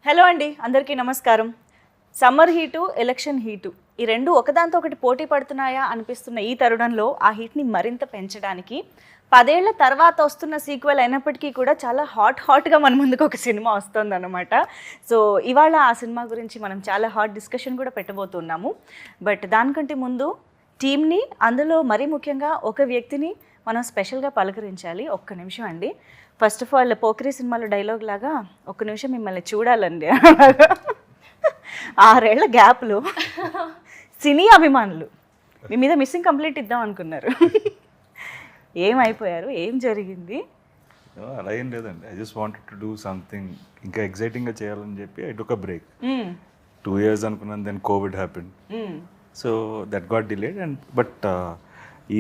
Hello అండి, అందరికీ నమస్కారం. సమ్మర్ హీటు, ఎలక్షన్ హీటు ఈ రెండు ఒకదాంతో ఒకటి పోటీ పడుతున్నాయా అనిపిస్తున్న ఈ తరుణంలో ఆ హీట్ని మరింత పెంచడానికి 10 ఏళ్ల తర్వాత వస్తున్న సీక్వెల్ అయినప్పటికీ కూడా చాలా హాట్గా మన ముందుకు ఒక సినిమా వస్తుందన్నమాట. సో ఇవాళ ఆ సినిమా గురించి మనం చాలా హాట్ డిస్కషన్ కూడా పెట్టబోతున్నాము. బట్ దానికంటే ముందు టీమ్ని, అందులో మరీ ముఖ్యంగా ఒక వ్యక్తిని మనం స్పెషల్గా పలకరించాలి. ఒక్క నిమిషం అండి. ఫస్ట్ ఆఫ్ ఆల్ పోకిరి సినిమాలో డైలాగ్ లాగా ఒక్క నిమిషం మిమ్మల్ని చూడాలండి. 6 ఏళ్ల గ్యాప్లో సినీ అభిమానులు మీ మీద మిస్సింగ్ కంప్లైంట్ ఇద్దాం అనుకున్నారు. ఏమైపోయారు, ఏం జరిగింది? అలా ఏం లేదండి. I just wanted to do something ఇంకా ఎగ్జైటింగ్గా చేయాలని చెప్పి I took a break. 2 years అనుకున్నాను, then COVID happened. So that got delayed. And but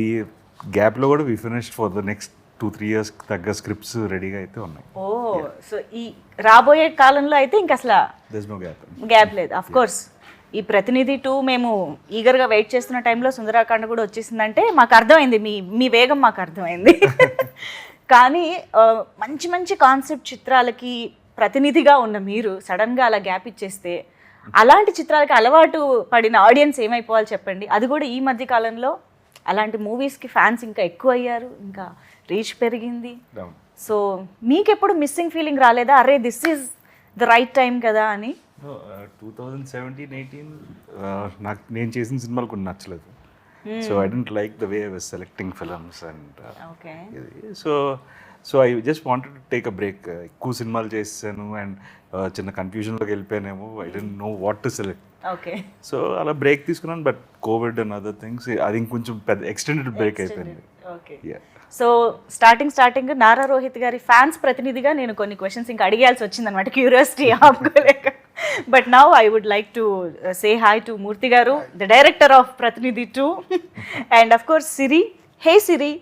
ఈ గ్యాప్లో కూడా we finished for the next 2-3 years తగ్గ స్క్రిప్ట్స్ రెడీగా అయితే ఉన్నాయి. ఓ, సో ఈ రాబోయే కాలంలో అయితే ఇంకా అసలు దేర్ నో గ్యాప్ లేదు. అఫ్ కోర్స్ ఈ ప్రతినిధి 2 మేము ఈగర్గా వెయిట్ చేస్తున్న టైంలో సుందరాకాండ కూడా వచ్చేసిందంటే మాకు అర్థమైంది, మీ వేగం మాకు అర్థమైంది. కానీ మంచి మంచి కాన్సెప్ట్ చిత్రాలకి ప్రతినిధిగా ఉన్న మీరు సడన్గా అలా గ్యాప్ ఇచ్చేస్తే అలాంటి చిత్రాలకి అలవాటు పడిన ఆడియన్స్ ఏమైపోవాలి చెప్పండి. అది కూడా ఈ మధ్య కాలంలో అలాంటి మూవీస్కి ఫ్యాన్స్ ఇంకా ఎక్కువ అయ్యారు, ఇంకా రీచ్ పెరిగింది. సో మీకెప్పుడు మిస్సింగ్ ఫీలింగ్ రాలేదా, అరే this is the right time కదా అని? 2017-18 నాకు నేను చేసిన సినిమాలు కొన్ని నచ్చలేదు. So I don't like the way I was selecting films and so I just wanted to take a break. ఎక్కువ సినిమాలు చేసాను అండ్ చిన్న కన్ఫ్యూజన్లోకి వెళ్ళిపోయానేమో. I don't know what to select. So అలా బ్రేక్ తీసుకున్నాను. But covid and other things అది ఇంకొంచెం పెద్ద ఎక్స్టెండెడ్ బ్రేక్ అయిపోయింది. సో స్టార్టింగ్ నారా రోహిత్ గారి ఫ్యాన్స్ ప్రతినిధిగా నేను కొన్ని క్వశ్చన్స్ ఇంకా అడిగాల్సి వచ్చిందనమాట, క్యూరియాసిటీ ఆపుకోలేక. But now I would like to say hi to Murthy garu, the director of Prathinidhi 2, and of course Siri. Hey Siri.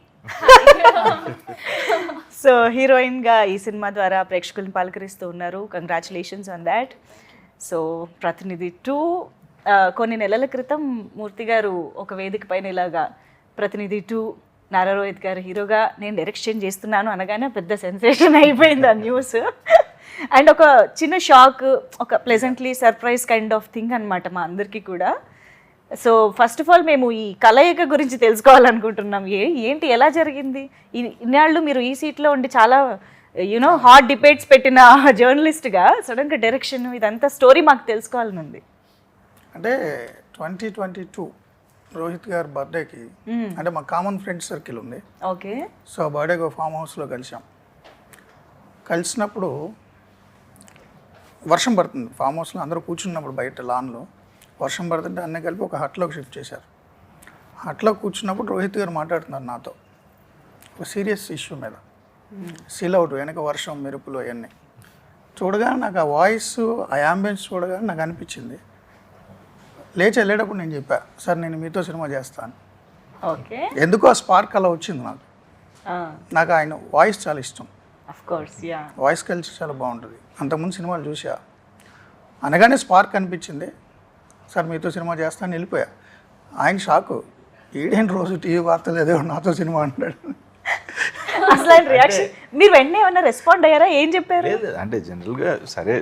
So హీరోయిన్గా ఈ సినిమా ద్వారా ప్రేక్షకులను పలకరిస్తూ ఉన్నారు. Congratulations on that. సో ప్రతినిధి 2 కొన్ని నెలల క్రితం మూర్తి గారు ఒక వేదిక పైన ఇలాగా ప్రతినిధి 2 నారా రోహిత్ గారు హీరోగా నేను డైరెక్షన్ చేస్తున్నాను అనగానే పెద్ద సెన్సేషన్ అయిపోయింది ఆ న్యూస్. అండ్ ఒక చిన్న షాక్, ఒక pleasantly surprise kind of thing అనమాట మా అందరికీ కూడా. సో ఫస్ట్ ఆఫ్ ఆల్ మేము ఈ కలయిక గురించి తెలుసుకోవాలనుకుంటున్నాం. ఏంటి, ఎలా జరిగింది? ఇన్నాళ్ళు మీరు ఈ సీట్లో ఉండి చాలా యూనో హాట్ డిబేట్స్ పెట్టిన జర్నలిస్ట్గా సడన్గా డైరెక్షన్, ఇదంతా స్టోరీ మాకు తెలుసుకోవాలని ఉంది. అంటే 2022 రోహిత్ గారి బర్త్డేకి, అంటే మా కామన్ ఫ్రెండ్స్ సర్కిల్ ఉంది. ఓకే. సో ఆ బర్త్డేకి ఫామ్ హౌస్లో కలిసినప్పుడు వర్షం పడుతుంది. ఫామ్ హౌస్లో అందరూ కూర్చున్నప్పుడు బయట లాన్లో వర్షం పడుతుంటే అన్నీ కలిపి ఒక హట్లోకి షిఫ్ట్ చేశారు. హట్లో కూర్చున్నప్పుడు రోహిత్ గారు మాట్లాడుతున్నారు నాతో ఒక సీరియస్ ఇష్యూ మీద. సీల్ అవుట్ వెనక వర్షం, మెరుపులు అవన్నీ చూడగానే నాకు ఆ వాయిస్, ఆ యాంబియన్స్ చూడగానే నాకు అనిపించింది. లేచి వెళ్ళేటప్పుడు నేను చెప్పా, సార్ నేను మీతో సినిమా చేస్తాను. ఓకే. ఎందుకో ఆ స్పార్క్ అలా వచ్చింది నాకు ఆయన వాయిస్ చాలా ఇష్టం. వాయిస్ కల్చర్ చాలా బాగుంటుంది. అంతకుముందు సినిమాలు చూసా, అనగానే స్పార్క్ అనిపించింది. సార్ మీతో సినిమా చేస్తాను వెళ్ళిపోయా. ఆయన షాకు, ఈడేంటి రోజు టీవీ వార్తలు ఏదో నాతో సినిమా అంటాడు. అసలు రియాక్షన్ మీరు వెంటనే ఏమన్నా రెస్పాండ్ అయ్యారా? ఏం చెప్పారు? అంటే జనరల్గా సరే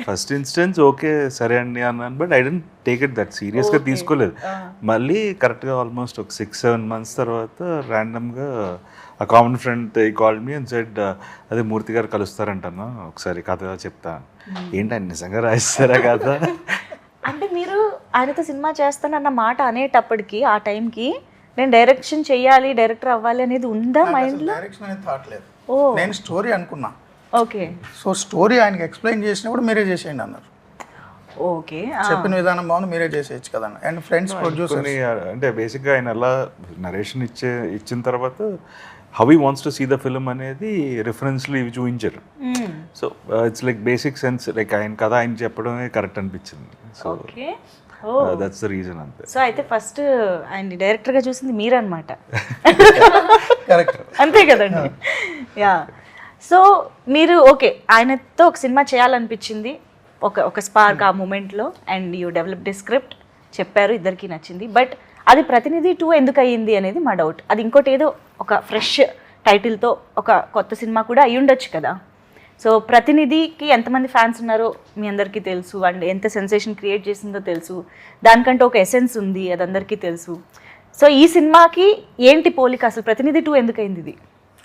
ఫస్ట్ ఇన్స్టెన్స్ ఓకే సరే అండి అన్నాను. But I don't take it that సీరియస్గా తీసుకోలేదు. మళ్ళీ కరెక్ట్గా ఆల్మోస్ట్ ఒక 6-7 months తర్వాత ర్యాండమ్గా ఆ common friend called me and said, అదే మూర్తి గారు కలుస్తారంటాను, ఒకసారి కథ చెప్తా. ఏంటి ఆయన నిజంగా రాయిస్తారా కదా? అంటే మీరు ఆయనతో సినిమా చేస్తానన్న మాట అనేటప్పటికి ఆ టైంకి నేను డైరెక్షన్ చెయ్యాలి, డైరెక్టర్ అవ్వాలి అనేది ఉందా మైండ్లో? డైరెక్షన్ అనేది థాట్ లేదు. నేను స్టోరీ అనుకున్నా. ఓకే. సో స్టోరీ ఆయనకి ఎక్స్ప్లెయిన్ చేసినప్పుడు మీరే చేసేయండి అన్నారు. ఓకే. చెప్పిన విధానం బాగుంది, మీరే చేసేయచ్చు కదా. అండ్ ఫ్రెండ్స్ ప్రొడ్యూసర్ అంటే బేసిక్గా ఆయన ఎలా నరేషన్ ఇచ్చిన తర్వాత how he wants to see the film అనేది రిఫరెన్స్లు ఇవి చూపించారు. So it's like basic sense, like ఆయన కథ ఆయన చెప్పడమే కరెక్ట్ అనిపించింది. సో దట్స్ ద రీజన్ అంతే. సో అయితే ఫస్ట్ ఆయన డైరెక్టర్గా చూసింది మీరన్నమాట. కరెక్ట్, అంతే కదండి. యా. సో మీరు ఓకే ఆయనతో ఒక సినిమా చేయాలనిపించింది, ఒక స్పార్క్ ఆ మూమెంట్లో, అండ్ యూ డెవలప్డ్ స్క్రిప్ట్, చెప్పారు, ఇద్దరికి నచ్చింది. బట్ అది ప్రతినిధి 2 ఎందుకు అయ్యింది అనేది మా డౌట్. అది ఇంకోటి ఏదో ఒక ఫ్రెష్ టైటిల్తో ఒక కొత్త సినిమా కూడా అయ్యి ఉండొచ్చు కదా. సో ప్రతినిధికి ఎంతమంది ఫ్యాన్స్ ఉన్నారో మీ అందరికీ తెలుసు, అండ్ ఎంత సెన్సేషన్ క్రియేట్ చేసిందో తెలుసు, దానికంటే ఒక ఎసెన్స్ ఉంది, అది అందరికీ తెలుసు. సో ఈ సినిమాకి ఏంటి పోలిక, అసలు ప్రతినిధి 2 ఎందుకైంది ఇది?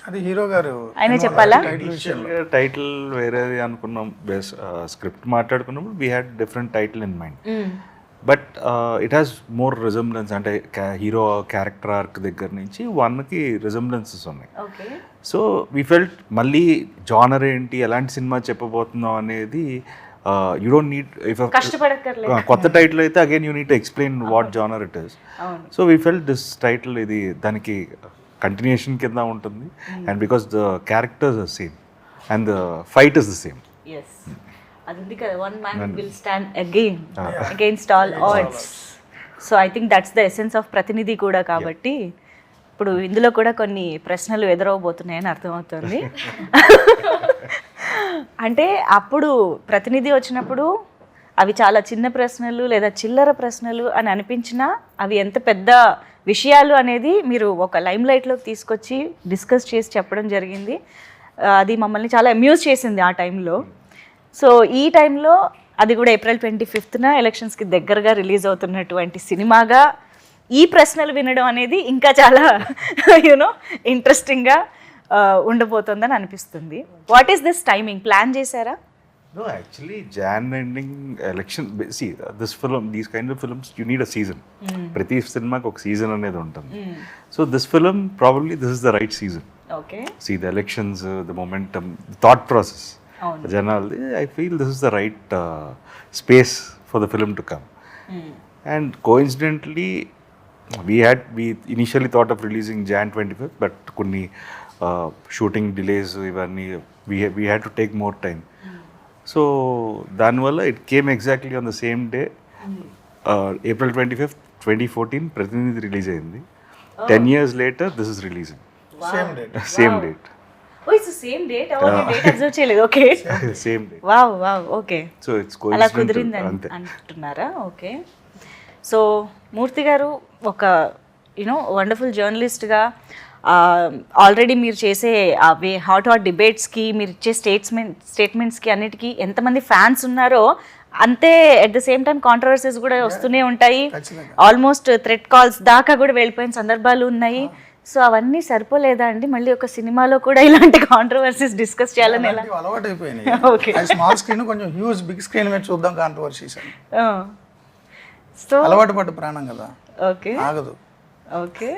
అది హీరో గారు ఆయనే చెప్పాలా? టైటిల్ వేరేది అనుకున్నాం, బేస్ స్క్రిప్ట్ మాట్లాడుకున్నప్పుడు we had different title in mind, but it has more resemblance. అంటే హీరో క్యారెక్టర్ ఆర్క్ దగ్గర నుంచి 1కి రిజంబ్లెన్సెస్ ఉన్నాయి. సో వీ ఫెల్ట్ మళ్ళీ జానర్ ఏంటి, ఎలాంటి సినిమా చెప్పబోతున్నాం అనేది యూ డోంట్ నీడ్, ఇఫ్ కొత్త టైటిల్ అయితే again you need to explain what genre it is. So we felt this title ఇది దానికి కంటిన్యూషన్ కింద ఉంటుంది, and because the characters are same and the fight is the same. అది ఉంది కదా, one man will stand against all odds. So I think that's the essence of Prathinidhi కూడా. కాబట్టి ఇప్పుడు ఇందులో కూడా కొన్ని ప్రశ్నలు ఎదురవబోతున్నాయని అర్థమవుతుంది. అంటే అప్పుడు ప్రతినిధి వచ్చినప్పుడు అవి చాలా చిన్న ప్రశ్నలు లేదా చిల్లర ప్రశ్నలు అని అనిపించినా అవి ఎంత పెద్ద విషయాలు అనేది మీరు ఒక లైమ్ లైట్లోకి తీసుకొచ్చి డిస్కస్ చేసి చెప్పడం జరిగింది. అది మమ్మల్ని చాలా అమ్యూజ్ చేసింది ఆ టైంలో. సో ఈ టైంలో అది కూడా April 25న ఎలక్షన్స్కి దగ్గరగా రిలీజ్ అవుతున్నటువంటి సినిమాగా ఈ ప్రశ్నలు వినడం అనేది ఇంకా చాలా యూనో ఇంట్రెస్టింగ్గా ఉండబోతుందని అనిపిస్తుంది. What is this timing, plan చేశారా? No, actually, Jan ending election. See, this film, these kind of films, you need a season. ప్రతి సినిమాకి ఒక సీజన్ అనేది ఉంటుంది. So this film, probably this is the right season. Okay. See the elections, the momentum, the thought process. Janaldi, I feel this is the right space for the film to come. And coincidentally, we initially thought of releasing Jan 25th, but కొన్ని shooting delays ఇవన్నీ we had to take more time. So దానివల్ల it came exactly on the same day, April 25th, 2014 ప్రతినిధి release అయింది. 10 years later this is releasing. Same date. Oh, it's the same date. Date observe చేయలేదు. Okay, same date. Wow okay. So it's అలా coincidental కుదిరింది అంతే. అంటున్నారా? Okay. So మూర్తి గారు ఒక you know wonderful జర్నలిస్ట్గా ఆల్రెడీ మీరు చేసే అవే హాట్ డిబేట్స్కి, మీరు ఇచ్చే స్టేట్మెంట్స్కి అన్నిటికీ ఎంతమంది ఫ్యాన్స్ ఉన్నారో అంతే at the same time controversies కూడా వస్తూనే ఉంటాయి. ఆల్మోస్ట్ థ్రెట్ కాల్స్ దాకా కూడా వెళ్ళిపోయిన సందర్భాలు ఉన్నాయి. సో అవన్నీ సరిపోలేదా అండి? మళ్ళీ ఒక సినిమాలో కూడా ఇలాంటి కాంట్రవర్సీస్ డిస్కస్ చేయాలని ఎలా? అలవాటు అయిపోయినాయి. ఓకే, స్మాల్ స్క్రీన్ కొంచెం హ్యూజ్ బిగ్ స్క్రీన్ మీద చూద్దాం కాంట్రవర్సీస్ అని. సో అలవాటు పడ్డ ప్రాణం కదా, ఓకే ఆగదు. ఓకే.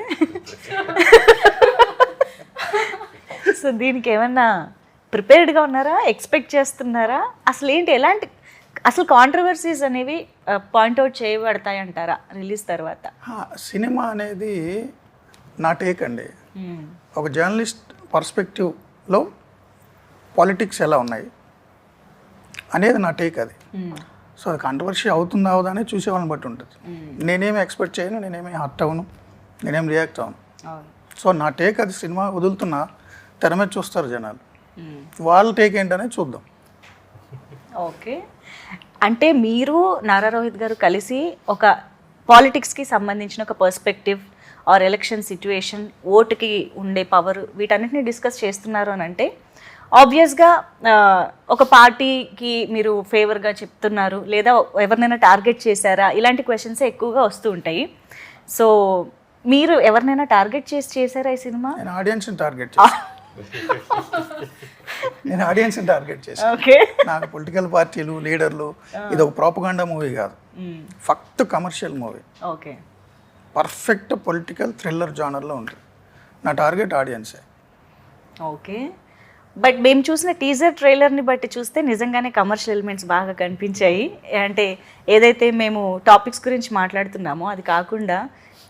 సో దీనికి ఏమన్నా ప్రిపేర్డ్గా ఉన్నారా, ఎక్స్పెక్ట్ చేస్తున్నారా? అసలు ఏంటి, ఎలాంటి అసలు కాంట్రవర్సీస్ అనేవి పాయింట్అవుట్ చేయబడతాయి అంటారా రిలీజ్ తర్వాత? సినిమా అనేది నా టేక్ అండి. ఒక జర్నలిస్ట్ పర్స్పెక్టివ్లో పాలిటిక్స్ ఎలా ఉన్నాయి అనేది నా టేక్ అది. సో అది కాంట్రవర్సీ అవుతుందా అవుదా అనేది చూసే వాళ్ళని బట్టి ఉంటుంది. నేనేమి ఎక్స్పెక్ట్ చేయను, నేనేమి హర్ట్ అవ్వను, నేనేం రియాక్ట్ అవ్వను. సో నా టేక్ అది. సినిమా వదులుతున్నా తెర మీద చూస్తారు జనాలు, వాళ్ళ టేక్ ఏంటనేది చూద్దాం. ఓకే, అంటే మీరు నారా రోహిత్ గారు కలిసి ఒక పాలిటిక్స్కి సంబంధించిన ఒక పర్స్పెక్టివ్ ఆర్ ఎలక్షన్ సిచ్యువేషన్, ఓటుకి ఉండే పవర్, వీటన్నిటిని డిస్కస్ చేస్తున్నారు అని అంటే ఆబ్వియస్గా ఒక పార్టీకి మీరు ఫేవర్గా చెప్తున్నారు లేదా ఎవరినైనా టార్గెట్ చేశారా, ఇలాంటి క్వశ్చన్స్ ఎక్కువగా వస్తూ ఉంటాయి. సో మీరు ఎవరినైనా టార్గెట్ చేశారా ఈ సినిమా? నేను ఆడియన్స్ని టార్గెట్ చేశాను. ఓకే. నాకు పొలిటికల్ పార్టీలు, లీడర్లు, ఇది ఒక ప్రాపగాండా మూవీ కాదు, ఫక్త్ commercial movie. Okay, perfect political thriller జానర్లో ఉంటుంది. నా టార్గెట్ ఆడియన్సే. ఓకే, బట్ మేము చూసిన టీజర్ ట్రైలర్ని బట్టి చూస్తే నిజంగానే కమర్షియల్ ఎలిమెంట్స్ బాగా కనిపించాయి. అంటే ఏదైతే మేము టాపిక్స్ గురించి మాట్లాడుతున్నామో అది కాకుండా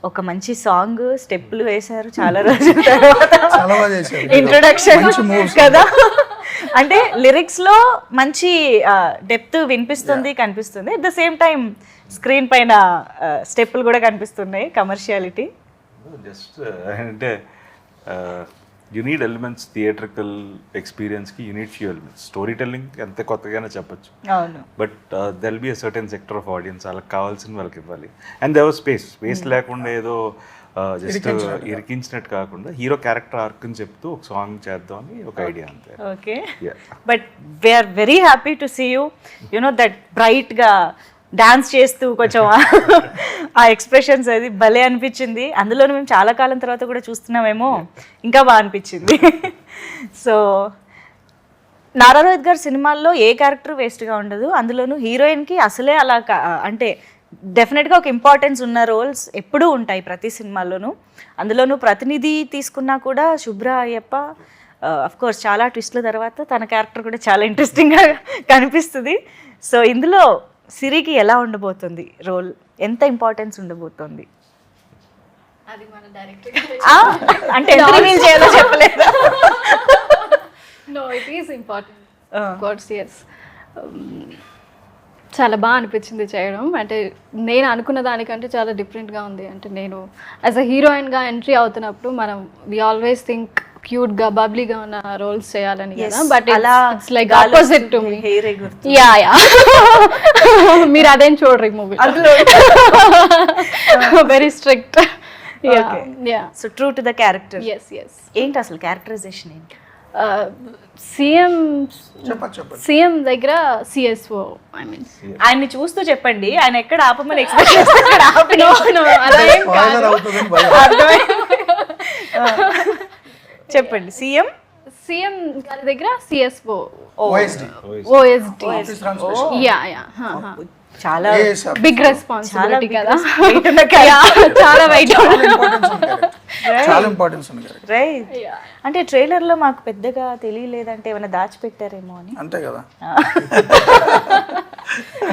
ఒక మంచి సాంగ్, స్టెప్పులు వేశారు చాలా రోజుల తర్వాత, ఇంట్రొడక్షన్ కదా. అంటే లిరిక్స్లో మంచి డెప్త్ వినిపిస్తుంది, కనిపిస్తుంది. At the same time screen పైన స్టెప్పులు కూడా కనిపిస్తున్నాయి, కమర్షియాలిటీ. జస్ట్ అంటే యూ నీడ్ ఎలిమెంట్స్, థియేట్రికల్ ఎక్స్పీరియన్స్కి you need few elements. Story telling ఎంత కొత్తగానే చెప్పచ్చు, but there'll be a certain sector of audience, వాళ్ళకి కావాల్సిన వాళ్ళకి ఇవ్వాలి. అండ్ దేర్ వాజ్ స్పేస్ లేకుండా ఏదో జస్ట్ ఇరికించినట్టు కాకుండా హీరో క్యారెక్టర్ ఆర్క్ అని చెప్తూ ఒక సాంగ్ చేద్దాం అని ఒక ఐడియా అంతే. Okay, but we're very happy to see you you know that బ్రైట్గా డాన్స్ చేస్తూ కొంచెం ఆ ఎక్స్ప్రెషన్స్ అది భలే అనిపించింది. అందులోనూ మేము చాలా కాలం తర్వాత కూడా చూస్తున్నామేమో, ఇంకా బాగా అనిపించింది. సో నారా రోహిత్ గారి సినిమాల్లో ఏ క్యారెక్టర్ వేస్ట్గా ఉండదు, అందులోనూ హీరోయిన్కి అసలే అలా అంటే డెఫినెట్గా ఒక ఇంపార్టెన్స్ ఉన్న రోల్స్ ఎప్పుడూ ఉంటాయి ప్రతి సినిమాల్లోనూ. అందులోనూ ప్రతినిధి తీసుకున్నా కూడా శుభ్ర అయ్యప్ప కోర్స్ చాలా ట్విస్ట్ల తర్వాత తన క్యారెక్టర్ కూడా చాలా ఇంట్రెస్టింగ్గా కనిపిస్తుంది. సో ఇందులో సిరికి ఎలా ఉండబోతుంది రోల్, ఎంత ఇంపార్టెన్స్ ఉండబోతుంది? అది మన డైరెక్టర్ అంటే ఎంత రివీల్ చేయాలో చెప్పలేదా? No, it is important course. Yes, చాలా బాగా అనిపించింది చేయడం. అంటే నేను అనుకున్న దానికంటే చాలా డిఫరెంట్గా ఉంది. అంటే నేను యాజ్ అ హీరోయిన్గా ఎంట్రీ అవుతున్నప్పుడు మనం వి ఆల్వేస్ థింక్ క్యూట్గా బబ్లీగా ఉన్న రోల్స్ చేయాలని కదా, but it's like opposite to me. Yeah yeah, మీరు అదేం చూడరు ఈ movie, very strict. So true to the character. Yes yes. ఏంటి అసలు క్యారెక్టరైజేషన్ ఏంటి? సీఎం దగ్గర సిఎస్ఓ, ఐ మీన్ ఆయన్ని చూస్తూ చెప్పండి, ఆయన ఎక్కడ ఆపమని ఎక్స్పెక్ట్ చేస్తాడు. చెప్పండి. సీఎం గారి దగ్గర సిఎస్ఓ, OSD. యా యా, చాలా బిగ్ రెస్పాన్సిబిలిటీ కదా, చాలా వెయిట్. చాలా ఇంపార్టెన్స్ ఉంది. రైట్. అంటే ట్రైలర్ లో మాకు పెద్దగా తెలియలేదంటే ఏమైనా దాచిపెట్టారేమో అని. అంతే కదా.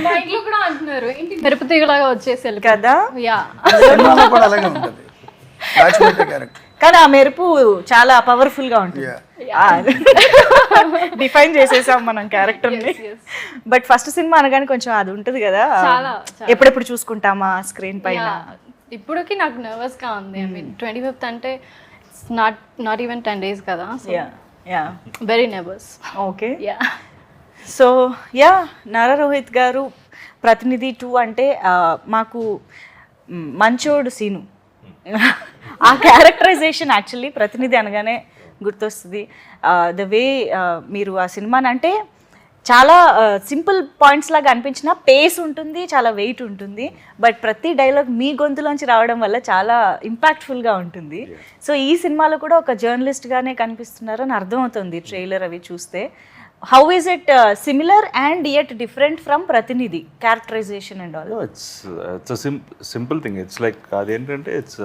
మా ఇంట్లో కూడా అంటున్నారు ఏంటి మెరుపు తీగలాగా వచ్చేసి కదా. యా, సినిమాలో కూడా అలాగే ఉంటుంది దాచిపెట్టే క్యారెక్టర్. కానీ ఆ మెరుపు చాలా పవర్ఫుల్ గా ఉంటుంది. డిఫైన్ చేసేసాం మనం క్యారెక్టర్ ని. బట్ ఫస్ట్ సినిమా అనగానే కొంచెం అది ఉంటుంది కదా, ఎప్పుడెప్పుడు చూసుకుంటామా స్క్రీన్ పైన. ఇప్పటికి నాకు నర్వస్ గా ఉంది. ఐ మీన్ 25th అంటే నాట్ ఈవెన్ 10 days కదా, very nervous. Okay. Yeah. So Nara Rohit గారు ప్రతినిధి 2 అంటే మాకు మంచోడు సీను ఆ క్యారెక్టరైజేషన్ యాక్చువల్లీ ప్రతినిధి అనగానే గుర్తొస్తుంది. ద వే మీరు ఆ సినిమాని అంటే చాలా సింపుల్ పాయింట్స్ లాగా అనిపించిన పేస్ ఉంటుంది, చాలా వెయిట్ ఉంటుంది, బట్ ప్రతి డైలాగ్ మీ గొంతులోంచి రావడం వల్ల చాలా ఇంపాక్ట్ఫుల్గా ఉంటుంది. సో ఈ సినిమాలో కూడా ఒక జర్నలిస్ట్గానే కనిపిస్తున్నారు అని అర్థమవుతుంది ట్రైలర్ అవి చూస్తే. How is it similar and yet different from Prathinidhi characterization and all? It's simple thing. It's like అదేంటంటే ఇట్స్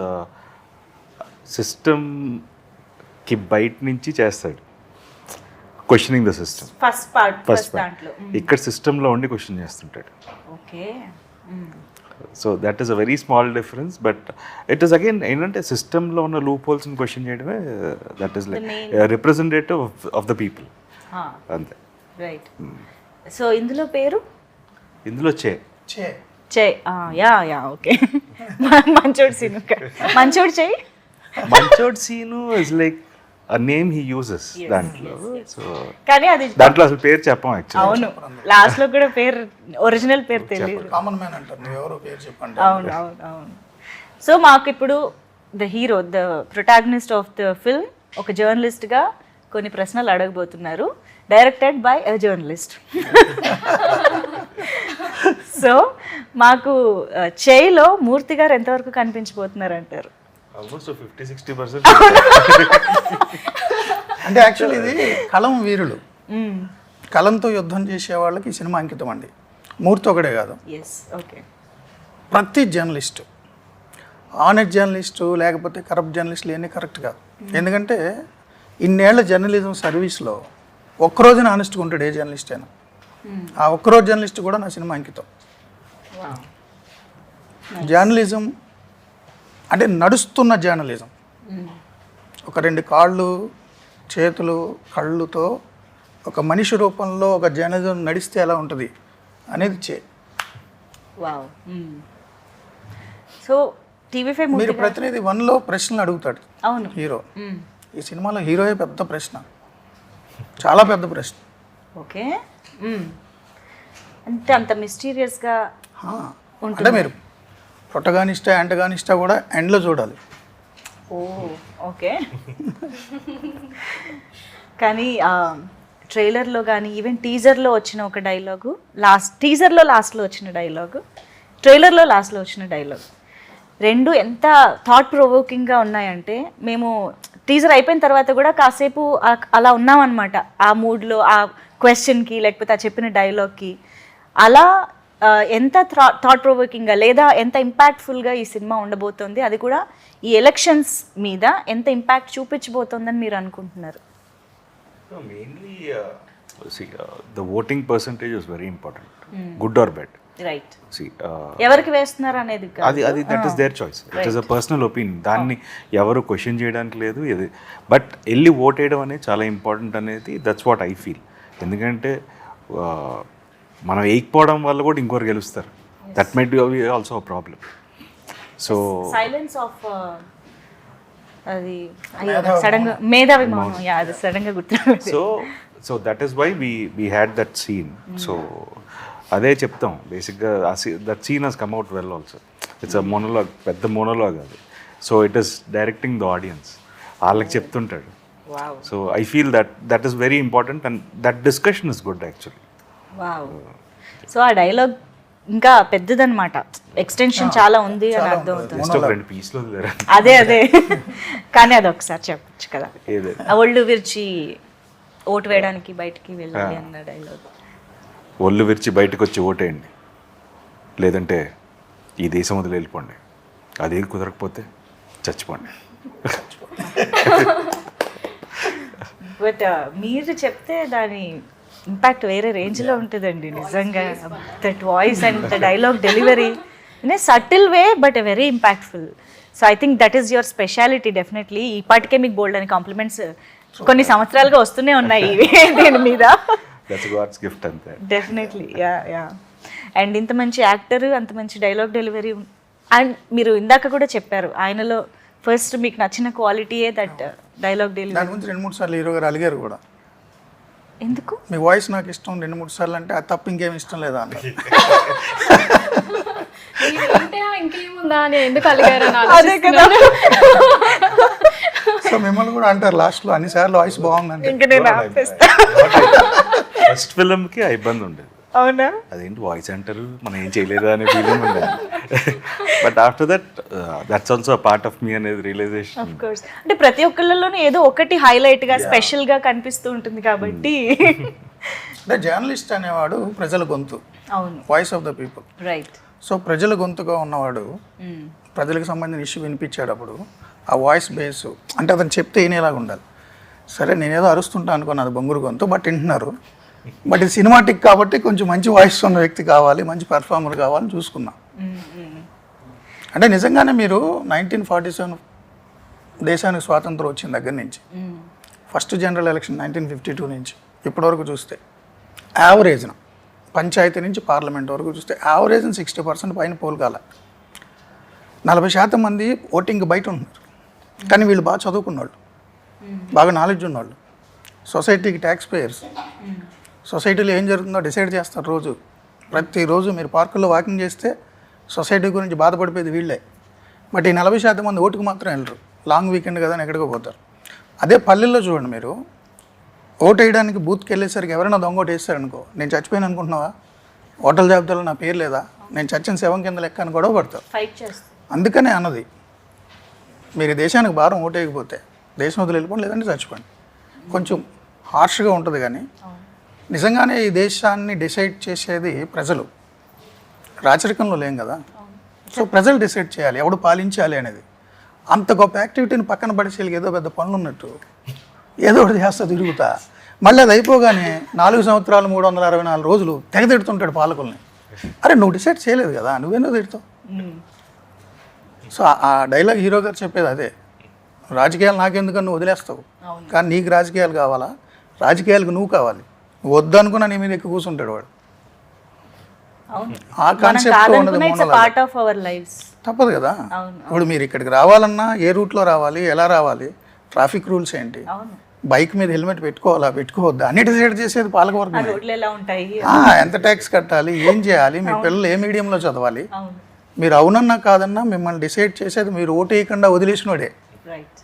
సిస్టమ్కి బయట నుంచి చేస్తాడు, questioning the system. First part దాంట్లో ఇక్కడ సిస్టంలో ఉండి క్వశ్చన్ చేస్తుంటాడు. Okay. So that is a very small difference, but it is again ఏంటంటే సిస్టంలో ఉన్న లూప్ హోల్స్ని క్వశ్చన్ చేయడమే. That is like representative of the people అంతే. రైట్. సో ఇందులో పేరు ఇందులో యా ఓకే. మంచోడు సీను, మంచోడు మంచోడు Seenu is like a name he uses దాంట్లో. సో కానీ అది దాంట్లో అసలు పేరు చెప్పం యాక్చువల్లీ. అవును, లాస్ట్ లో కూడా పేరు ఒరిజినల్ పేరు తెలియదు. కామన్ మ్యాన్ అంటారు, నువ్వు ఎవరో పేరు చెప్పండి. అవును అవును అవును. సో మాకు ఇప్పుడు the hero, the protagonist of the film ఒక జర్నలిస్ట్గా కొన్ని ప్రశ్నలు అడగబోతున్నారు, directed by a journalist. So మాకు చేయిలో మూర్తి గారు ఎంతవరకు కనిపించబోతున్నారు అంటారు? ఆల్మోస్ట్ 50-60%. అంటే యాక్చువల్లీ ఇది కలం వీరులు, కలంతో యుద్ధం చేసే వాళ్ళకి ఈ సినిమా అంకితం అండి. మూర్తి ఒకడే కాదు, ఓకే, ప్రతి జర్నలిస్టు, ఆనెస్ట్ జర్నలిస్టు లేకపోతే కరప్ట్ జర్నలిస్టులు ఇవన్నీ కరెక్ట్ కాదు. ఎందుకంటే ఇన్నేళ్ల జర్నలిజం సర్వీస్లో ఒక్కరోజున ఆనెస్ట్గా ఉంటాడు ఏ జర్నలిస్ట్ అయినా. ఆ ఒక్కరోజు జర్నలిస్ట్ కూడా నా సినిమా అంకితం. జర్నలిజం అంటే నడుస్తున్న జర్నలిజం, ఒక 2 కాళ్ళు చేతులు కళ్ళుతో ఒక మనిషి రూపంలో ఒక జర్నలిజం నడిస్తే ఎలా ఉంటుంది అనేది సో TV5 మీరు ప్రతినిధి 1లో ప్రశ్నలు అడుగుతాడు. అవును, హీరో. ఈ సినిమాలో హీరోయే పెద్ద ప్రశ్న, చాలా పెద్ద ప్రశ్న. ఓకే. అంటే అంత మిస్టీరియస్గా అంటే మీరు ప్రొటగానిస్టా యాంటగానిస్టా కూడా ఎండ్లో చూడాలి. ఓ ఓకే. కానీ ట్రైలర్లో కానీ ఈవెన్ టీజర్లో వచ్చిన ఒక డైలాగు, టీజర్లో లాస్ట్లో వచ్చిన డైలాగు, ట్రైలర్లో లాస్ట్లో వచ్చిన డైలాగ్, రెండు ఎంత థాట్ ప్రొవోకింగ్గా ఉన్నాయంటే మేము టీజర్ అయిపోయిన తర్వాత కూడా కాసేపు అలా ఉన్నామన్నమాట, ఆ మూడ్లో, ఆ క్వశ్చన్కి లేకపోతే ఆ చెప్పిన డైలాగ్కి. అలా ఎంత థాట్ ప్రొవోకింగ్గా లేదా ఎంత ఇంపాక్ట్ఫుల్గా ఈ సినిమా ఉండబోతోంది, అది కూడా ఈ ఎలక్షన్స్ మీద ఎంత ఇంపాక్ట్ చూపించబోతోందని మీరు అనుకుంటున్నారు? Mainly the voting percentage is very important, good or bad. Right. See, ఎవరికి వేస్తున్నారు అనేది అది that is their choice, it is a personal opinion. దాన్ని ఎవరు క్వశ్చన్ చేయడానికి లేదు. ఇది బట్ వెళ్ళి ఓట్ వేయడం అనేది చాలా ఇంపార్టెంట్ అనేది, దట్స్ వాట్ ఐ ఫీల్. ఎందుకంటే మనం వేయకపోవడం వల్ల కూడా ఇంకొకరు గెలుస్తారు. That might be also a problem. So silence of అది సడన్గా మేధావి మౌనం, అది సడన్గా గుర్తు. So that is why we had that scene. So అదే చెప్తాం బేసిక్గా, that scene has come out well also. It's a monologue, పెద్ద మోనోలాగ్ అది. So it is directing the audience, వాళ్ళకి చెప్తుంటాడు. So I feel that is very important and that discussion is good actually. Wow. So ఆ dialogue ఇంకా పెద్దదన్నమాట, extension చాలా ఉంది అని అర్థం అవుతుంది. జస్ట్ ఒక 2 పీస్లో అదే కానీ అది ఒకసారి చెప్పచ్చు కదా, ఏదే ఒళ్ళు విరిచి ఓటు వేయడానికి బయటికి వెళ్ళాలి అన్న డైలాగ్. ఒళ్ళు విరిచి బయటకు వచ్చి ఓటేయండి, లేదంటే ఈ దేశం వదిలి వెళ్ళిపోండి, అదేం కుదరకపోతే చచ్చిపోండి. బట్ మీరు చెప్తే దాని ఇంపాక్ట్ వేరే రేంజ్లో ఉంటుందండి నిజంగా. That voice and the dialogue delivery in a subtle way but a very impactful. So I think that is your speciality definitely. ఈ పాటికే మీకు బోల్డ్ అని కాంప్లిమెంట్స్ కొన్ని సంవత్సరాలుగా వస్తూనే ఉన్నాయి దీని మీద. దట్స్ గాడ్స్ గిఫ్ట్ అంతే. Definitely, yeah. అండ్ ఇంత మంచి యాక్టర్, అంత మంచి డైలాగ్ డెలివరీ. అండ్ మీరు ఇందాక కూడా చెప్పారు ఆయనలో ఫస్ట్ మీకు నచ్చిన క్వాలిటీయే దట్ డైలాగ్ డెలివరీ. దాని గురించి 2-3 సార్లు హీరో గారు అలిగారు కూడా. ఎందుకు? మీ వాయిస్ నాకు ఇష్టం 2-3 సార్లు అంటే అది తప్ప ఇంకేం ఇష్టం లేదా అన్నారు. ఇంకేముందా అని ఎందుకు అలిగారు? అదే కదా. సో మిమ్మల్ని కూడా అంటారు లాస్ట్లో అన్నిసార్లు వాయిస్ బాగుందంటే. ఇంకా నేను ఆపేస్తా. ఫస్ట్ ఫిల్మ్కి ఆ ఇబ్బంది ఉండేది. అవునా? అదేంటి వాయిస్ అంటారు, మనం ఏం చేయలేదా అనే ఫీలింగ్ ఉండేది. But after that's also part of me అనేది రియలైజేషన్. Of course. అంటే ప్రతి ఒక్కళ్ళలోనూ ఏదో ఒకటి హైలైట్ గా స్పెషల్ గా కనిపిస్తూ ఉంటుంది కాబట్టి. అంటే జర్నలిస్ట్ అనేవాడు ప్రజల గొంతు, అవును, voice of the people. Right. So ప్రజల గొంతుగా ఉన్నవాడు ప్రజలకు సంబంధించిన ఇష్యూ వినిపించేటప్పుడు ఆ వాయిస్ బేస్ అంటే అతను చెప్తే వినేలాగా ఉండాలి. సరే నేనేదో అరుస్తుంటా అనుకున్నాను, అది బొంగురు గొంతు, బట్ వింటున్నారు. బట్ ఇది సినిమాటిక్ కాబట్టి కొంచెం మంచి వాయిస్ ఉన్న వ్యక్తి కావాలి, మంచి పెర్ఫార్మర్ కావాలని చూసుకున్నాం. అంటే నిజంగానే మీరు 1947 దేశానికి స్వాతంత్రం వచ్చిన దగ్గర నుంచి ఫస్ట్ జనరల్ ఎలక్షన్ 1952 నుంచి ఇప్పటివరకు చూస్తే యావరేజ్న పంచాయతీ నుంచి పార్లమెంట్ వరకు చూస్తే యావరేజ్న 60% పైన పోల్ కాల. 40% మంది ఓటింగ్ బయట ఉన్నారు. కానీ వీళ్ళు బాగా చదువుకున్న వాళ్ళు, బాగా నాలెడ్జ్ ఉన్నవాళ్ళు, సొసైటీకి ట్యాక్స్ పేయర్స్. సొసైటీలో ఏం జరుగుతుందో డిసైడ్ చేస్తారు రోజు. ప్రతిరోజు మీరు పార్కుల్లో వాకింగ్ చేస్తే సొసైటీ గురించి బాధపడిపోయేది వీళ్ళే. బట్ ఈ 40% మంది ఓటుకు మాత్రం వెళ్ళరు, లాంగ్ వీకెండ్ కదా అని ఎక్కడికో పోతారు. అదే పల్లెల్లో చూడండి, మీరు ఓటు వేయడానికి బూత్కి వెళ్ళేసరికి ఎవరైనా దొంగ ఓటు వేస్తారనుకో, నేను చచ్చిపోయాను అనుకుంటున్నావా, ఓటర్ల జాబితాలో నా పేరు లేదా, నేను చచ్చిన శవం కింద లెక్క అని గొడవ పడతారు. అందుకనే అన్నది, మీరు దేశానికి భారం ఓటు వేయకపోతే దేశం వదిలి వెళ్ళిపోండి, లేదంటే చచ్చిపోండి. కొంచెం హార్ష్గా ఉంటుంది కానీ నిజంగానే ఈ దేశాన్ని డిసైడ్ చేసేది ప్రజలు. రాచరికంలో లేం కదా. సో ప్రజలు డిసైడ్ చేయాలి ఎవడు పాలించాలి అనేది. అంత గొప్ప యాక్టివిటీని పక్కన పడేసేళ్ళకి ఏదో పెద్ద పనులు ఉన్నట్టు ఏదో ఒకటి చేస్తా తిరుగుతా, మళ్ళీ అది అయిపోగానే 4 సంవత్సరాలు 364 రోజులు తెగ తిడుతుంటాడు పాలకుల్ని. అరే నువ్వు డిసైడ్ చేయలేదు కదా, నువ్వేందుకు తిడతావు? సో ఆ డైలాగ్ హీరో గారు చెప్పేది అదే, రాజకీయాలు నాకెందుకని నువ్వు వదిలేస్తావు, కానీ నీకు రాజకీయాలు కావాలా, రాజకీయాలకు నువ్వు కావాలి. వద్దనుకున్నా నీ మీద ఎక్కువ కూర్చుంటాడు వాడు. ఆ కాన్సెప్ట్ తప్పదు కదా. ఇప్పుడు మీరు ఇక్కడికి రావాలన్నా ఏ రూట్లో రావాలి, ఎలా రావాలి, ట్రాఫిక్ రూల్స్ ఏంటి, బైక్ మీద హెల్మెట్ పెట్టుకోవాలా పెట్టుకోవద్దా అన్ని డిసైడ్ చేసేది పాలకవర్గం. ఎంత ట్యాక్స్ కట్టాలి, ఏం చేయాలి, మీ పిల్లలు ఏ మీడియంలో చదవాలి, మీరు అవునన్నా కాదన్నా మిమ్మల్ని డిసైడ్ చేసేది మీరు ఓటు వేయకుండా వదిలేసినోడే. రైట్.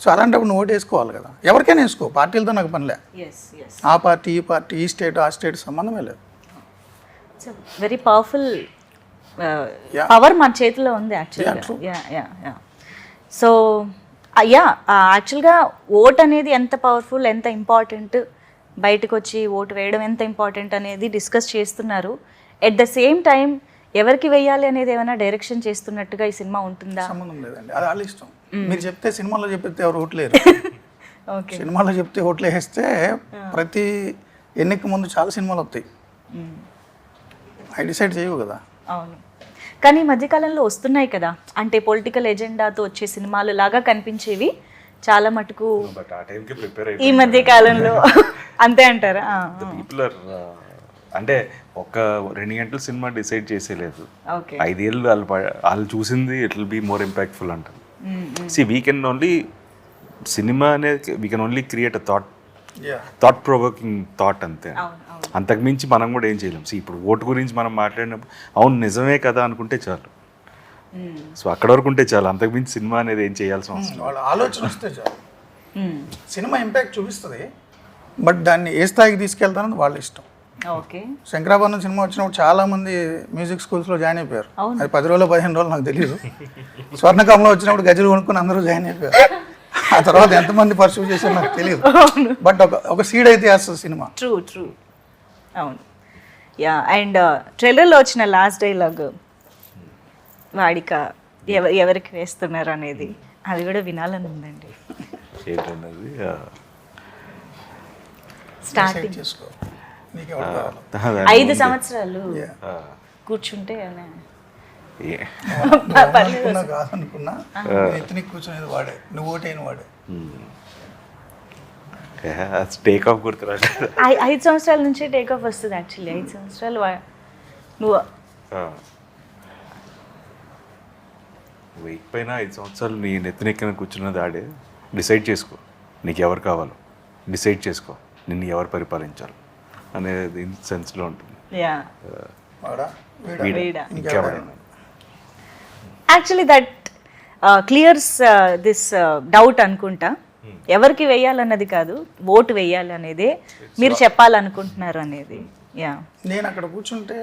సో అలాంటప్పుడు నువ్వు ఓటు వేసుకోవాలి కదా, ఎవరికైనా వేసుకో, పార్టీలతో నాకు పనిలే. Yes yes. ఆ పార్టీ ఈ పార్టీ, ఈ స్టేట్ ఆ స్టేట్ సంబంధమే లేదు. It's very powerful Yeah. Power మన చేతిలో ఉంది యాక్చువల్గా. true. యా. సో యాక్చువల్గా ఓట్ అనేది ఎంత పవర్ఫుల్, ఎంత ఇంపార్టెంట్, బయటకు వచ్చి ఓటు వేయడం ఎంత ఇంపార్టెంట్ అనేది డిస్కస్ చేస్తున్నారు. ఎట్ ద సేమ్ టైం ఎవరికి వేయాలి అనేది ఏమైనా డైరెక్షన్ చేస్తున్నట్టుగా ఈ సినిమా ఉంటుందా? సంబంధం లేదండి, అది వాళ్ళ ఇష్టం. మీరు చెప్తే సినిమాలో చెప్తే ఎవరు ఓట్లేరు. ఓకే. సినిమాలో చెప్తే ఓట్లు వేస్తే ప్రతి ఎన్నిక ముందు చాలా సినిమాలు వస్తాయి, అవి డిసైడ్ చేయవు కదా. అవును, కానీ ఈ మధ్యకాలంలో వస్తున్నాయి కదా, అంటే పొలిటికల్ ఎజెండాతో వచ్చే సినిమాలు లాగా కనిపించేవి చాలా మటుకు బట్ ఆ టైంకి ప్రిపేర్ ఈ మధ్య కాలంలో. అంతే అంటారా? పీపుల్ ఆర్ అంటే ఒక 2 గంటల సినిమా డిసైడ్ చేసేలేదు, ఓకే. 5 ఏళ్ళు వాళ్ళు చూసింది it will be more impactful అంటారు. సి వీ కెన్ ఓన్లీ సినిమా అనేది we can only create a thought provoking thought అంతే. అవును అవును. అంతకుమించి మనం కూడా ఏం చేయలేం. సి ఇప్పుడు ఓటు గురించి మనం మాట్లాడినప్పుడు అవును నిజమే కదా అనుకుంటే చాలు, సో అక్కడ వరకు ఉంటే చాలు, అంతకుమించి సినిమా అనేది ఏం చేయాల్సిన అవసరం. వాళ్ళ ఆలోచన వస్తే చాలు. సినిమా ఇంపాక్ట్ చూపిస్తుంది, బట్ దాన్ని ఏ స్థాయికి తీసుకెళ్తానని వాళ్ళ ఇష్టం. ఓకే. శంకరాభరణం సినిమా వచ్చినప్పుడు చాలా మంది మ్యూజిక్ స్కూల్స్లో జాయిన్ అయిపోయారు. అవును. అది 10 రోజులు 15 రోజులు నాకు తెలియదు. స్వర్ణకంలో వచ్చినప్పుడు గజలు కొనుక్కొని అందరూ జాయిన్ అయిపోయారు. ఆ తర్వాత ఎంతమంది పర్సూ చేశారో నాకు తెలియదు, బట్ ఒక సీడ్ అయితే వేస్తుంది సినిమా. ట్రూ. అవును. యా. అండ్ ట్రైలర్లో వచ్చిన లాస్ట్ డైలాగ్ వాడిక ఎవరికి వేస్తున్నారు అనేది, అది కూడా వినాలని ఉందండి. ఏంటన్నది స్టార్టింగ్ చేసుకో, నీకు ఎవరు కావాలి. 5 సంవత్సరాలు కూర్చుంటే అనుకున్నా కాదనుకున్నా ఎత్తుని కూర్చునేది వాడే, నువ్వు ఓటైన వాడే. Take off గుర్తురాడు. 5 సంవత్సరాల నుంచే టేక్ ఆఫ్ వస్తుంది యాక్చువల్లీ. 5 సంవత్సరాలు నువ్వు వెయిట్ పైన 5 సంవత్సరాలు నీ నెత్తినెక్కిన కూర్చున్నది ఆడే. డిసైడ్ చేసుకో నీకు ఎవరు కావాలో, డిసైడ్ చేసుకో నిన్ను ఎవరు పరిపాలించాలి అనేది సెన్స్లో ఉంటుంది. యా. వాడా వీడా. ఇంకెవరైనా actually that clears this doubt అనుకుంటా. ఎవరికి వేయాలన్నది కాదు, ఓటు వేయాలి అనేదే మీరు చెప్పాలనుకుంటున్నారు అనేది. యా. నేను అక్కడ కూర్చుంటే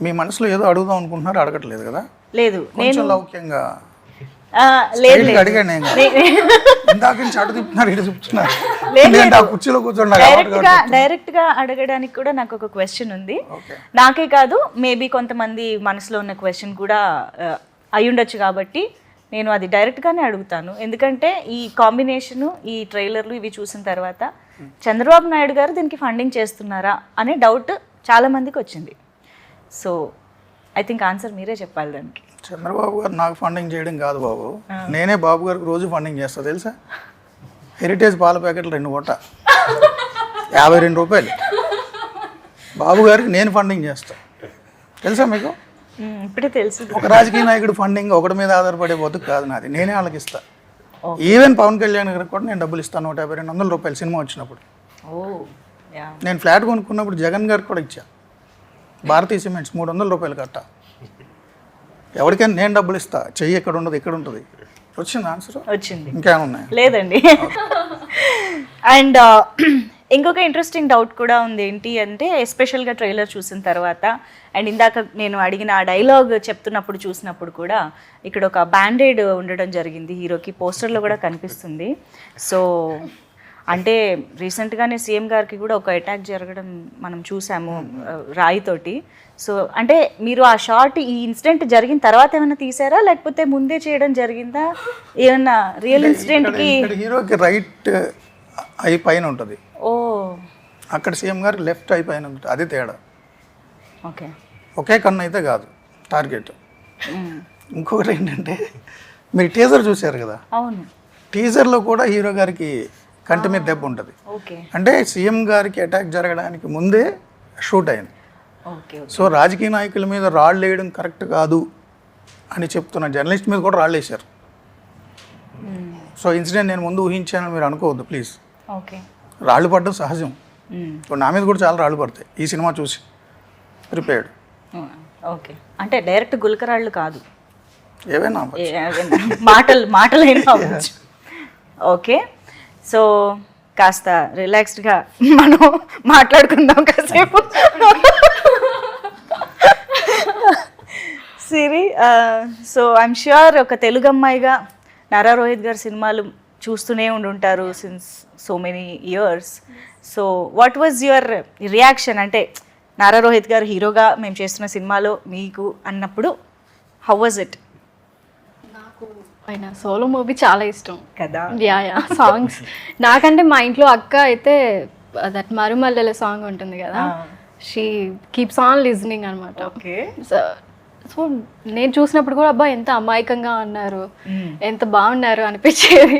మీ మనసులో ఏదో అడుగుదాం అనుకుంటున్నారు, అడగట్లేదు కదా. లేదు, కొంచెం లౌక్యంగా లేదు అడిగాను నేను. ఇందాక నుంచి అడు తిప్పుతున్నారు, ఇటు చెప్తున్నారు. లేదు, నేను ఆ కుర్చీలో కూర్చోండి. డైరెక్ట్ గా అడగడానికి కూడా నాకు ఒక క్వశ్చన్ ఉంది. నాకే కాదు, మేబీ కొంతమంది మనసులో ఉన్న క్వశ్చన్ కూడా అయ్యుండొచ్చు, కాబట్టి నేను అది డైరెక్ట్గానే అడుగుతాను. ఎందుకంటే ఈ కాంబినేషను, ఈ ట్రైలర్లు ఇవి చూసిన తర్వాత చంద్రబాబు నాయుడు గారు దీనికి ఫండింగ్ చేస్తున్నారా అనే డౌట్ చాలా మందికి వచ్చింది. సో ఐ థింక్ ఆన్సర్ మీరే చెప్పాలి దానికి. చంద్రబాబు గారు నాకు ఫండింగ్ చేయడం కాదు బాబు, నేనే బాబు గారికి రోజు ఫండింగ్ చేస్తా తెలుసా. హెరిటేజ్ పాల ప్యాకెట్లు 2 పూట 52 రూపాయలు బాబు గారికి నేను ఫండింగ్ చేస్తా, తెలుసా మీకు? ఇప్పుడే తెలుసు. ఒక రాజకీయ నాయకుడు ఫండింగ్ ఒకటి మీద ఆధారపడే బతుకు కాదు నాది, నేనే వాళ్ళకి ఇస్తా. ఈవెన్ పవన్ కళ్యాణ్ గారికి కూడా నేను డబ్బులు ఇస్తాను, 150-200 రూపాయలు సినిమా వచ్చినప్పుడు. నేను ఫ్లాట్ కొనుక్కున్నప్పుడు జగన్ గారికి కూడా ఇచ్చా. భారతీయ సిమెంట్స్ 300 రూపాయలు కట్ట. ఎవరికైనా నేను డబ్బులు ఇస్తా, చెయ్యి ఎక్కడ ఉండదు ఇక్కడ ఉంటుంది. వచ్చింది ఆన్సర్? వచ్చింది. ఇంకేమైనా ఉన్నాయి? లేదండి. అండ్ ఇంకొక ఇంట్రెస్టింగ్ డౌట్ కూడా ఉంది. ఏంటి అంటే ఎస్పెషల్గా ట్రైలర్ చూసిన తర్వాత అండ్ ఇందాక నేను అడిగిన ఆ డైలాగ్ చెప్తున్నప్పుడు చూసినప్పుడు కూడా ఇక్కడ ఒక బ్యాండేడ్ ఉండడం జరిగింది హీరోకి, పోస్టర్లో కూడా కనిపిస్తుంది. సో అంటే రీసెంట్గానే సీఎం గారికి కూడా ఒక అటాక్ జరగడం మనం చూసాము రాయితోటి. సో అంటే మీరు ఆ షార్ట్ ఈ ఇన్సిడెంట్ జరిగిన తర్వాత ఏమైనా తీసారా, లేకపోతే ముందే చేయడం జరిగిందా? ఏమన్నా రియల్ ఇన్సిడెంట్కి హీరోకి రైట్ ఐ పైన ఉంటుంది, ఓ అక్కడ సీఎం గారు లెఫ్ట్ ఐ పైన ఉంటుంది, అదే తేడా. ఓకే. ఒకే కన్ను అయితే కాదు టార్గెట్. ఇంకొకటి ఏంటంటే మీరు టీజర్ చూశారు కదా, అవును, టీజర్లో కూడా హీరో గారికి కంటి మీద దెబ్బ ఉంటుంది. ఓకే అంటే సీఎం గారికి అటాక్ జరగడానికి ముందే షూట్ అయింది. ఓకే. సో రాజకీయ నాయకుల మీద రాళ్ళు వేయడం కరెక్ట్ కాదు అని చెప్తున్న జర్నలిస్ట్ మీద కూడా రాళ్ళు వేశారు. సో ఇన్సిడెంట్ నేను ముందు ఊహించానని మీరు అనుకోవద్దు ప్లీజ్. ఓకే. రాళ్ళు పడడం సహజం, ఇప్పుడు నా మీద కూడా చాలా రాళ్ళు పడతాయి ఈ సినిమా చూసి. ప్రిపేర్డ్. ఓకే, అంటే డైరెక్ట్ గుల్కరాళ్ళు కాదు. ఏవైనా అవ్వచ్చు. మాటలైనా అవ్వచ్చు. ఓకే, సో కాస్త రిలాక్స్డ్గా మనం మాట్లాడుకుందాం కాసేపు. సిరి, సో ఐఎమ్ ష్యూర్ ఒక తెలుగు అమ్మాయిగా నారా రోహిత్ గారి సినిమాలు చూస్తూనే ఉండుంటారు since so many years. So what was your reaction, అంటే నారా రోహిత్ గారు హీరోగా మేము చేస్తున్న సినిమాలో మీకు అన్నప్పుడు హౌ వాజ్ ఇట్? ఆయన సోలో మూవీ చాలా ఇష్టం కదా. యా సాంగ్స్ నాకంటే మా ఇంట్లో అక్క అయితే దట్ మరుమల్లెల సాంగ్ ఉంటుంది కదా, షీ కీప్స్ ఆన్ లిజనింగ్ అనమాట. ఓకే, సో నేను చూసినప్పుడు కూడా అబ్బా ఎంత అమాయకంగా ఉన్నారు, ఎంత బాగున్నారు అనిపించేది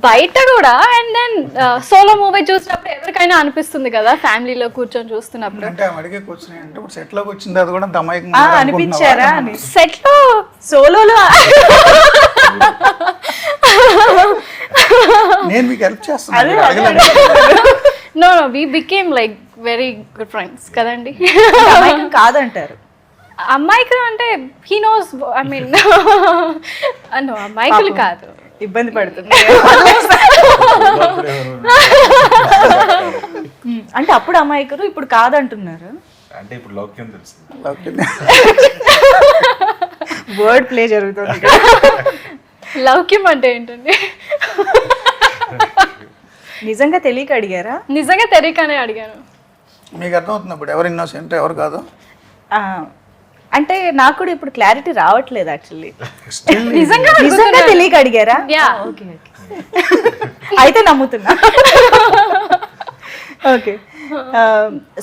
బయట కూడా. అండ్ దెన్ సోలో మూవీ చూసినప్పుడు ఎవరికైనా అనిపిస్తుంది కదా, ఫ్యామిలీలో కూర్చొని చూస్తున్నప్పుడు. అంటే అడిగే కూర్చుని అంటే ఇప్పుడు సెట్లోకి వచ్చిన తర్వాత కూడా అంత అమాయకంగా అనిపించారా అని. సెట్ లో సోలోలో నేను మీకు హెల్ప్ చేస్తాను. No we became like very good friends కదండి. కాదంటారు అమ్మాయికులు అంటే హీ నోస్, ఐ మీన్ అమ్మాయికులు కాదు, ఇబ్బంది పడుతుంది అంటే అప్పుడు అమాయకులు ఇప్పుడు కాదంటున్నారు. అంటే ఇప్పుడు లౌక్యం తెలుసు. వర్డ్ ప్లే జరుగుతుంది. లౌక్యం అంటే ఏంటండి? నిజంగా తెలియక అడిగారా? నిజంగా తెలియకనే అడిగాను. మీకు అర్థమవుతుంది ఇప్పుడు ఎవరు ఇన్నోసెంట్ ఎవరు కాదు? అంటే నాకు కూడా ఇప్పుడు క్లారిటీ రావట్లేదు యాక్చువల్లీ. నిజంగా తెలియక అడిగారా? ఓకే ఓకే, అయితే నమ్ముతున్నా. ఓకే,